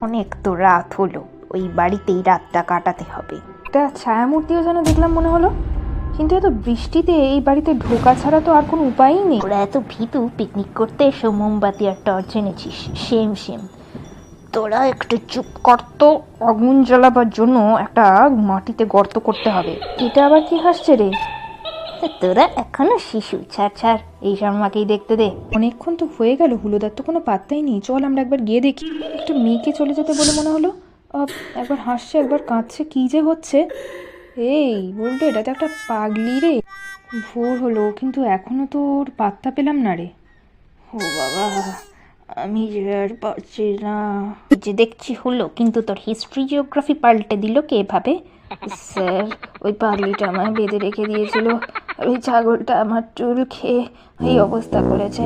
অনেক তো রাত হলো, ওই বাড়িতেই রাতটা কাটাতে হবে। একটা ছায়ামূর্তিও যেন দেখলাম মনে হলো, কিন্তু এত বৃষ্টিতে এই বাড়িতে ঢোকা ছাড়া তো আর কোনো উপায়ই নেই। ওরা এত ভীতু, পিকনিক করতে এসে মোমবাতি আর টর্চ এনেছিস, সেম সেম। তোরা একটু চুপ করতো। আগুন জ্বালাবার জন্য একটা মাটিতে গর্ত করতে হবে। এটা আবার কি হাসছে রে? তোরা এখনো শিশু, ছাড় ছাড়, এই শর্মাকেই দেখতে দে। অনেকক্ষণ তো হয়ে গেল, হুলোদার তো কোনো পাত্তাই নেই। চল আমরা একবার গিয়ে দেখি। একটা মেয়েকে চলে যেতে বলে মনে হলো। একবার হাসছে, একবার কাঁদছে, কি যে হচ্ছে। এই বলতো, এটা তো একটা পাগলি রে। ভোর হলো কিন্তু এখনো তো ওর পাত্তা পেলাম না রে। ও বাবা, আমি যে আর পারছি না। এই যে দেখছি হলো, কিন্তু তোর হিস্ট্রি জিওগ্রাফি পাল্টে দিল কে এভাবে? স্যার, ওই পাগলিটা আমায় বেঁধে রেখে দিয়েছিল, আর ওই ছাগলটা আমার চুল খেয়ে এই অবস্থা করেছে।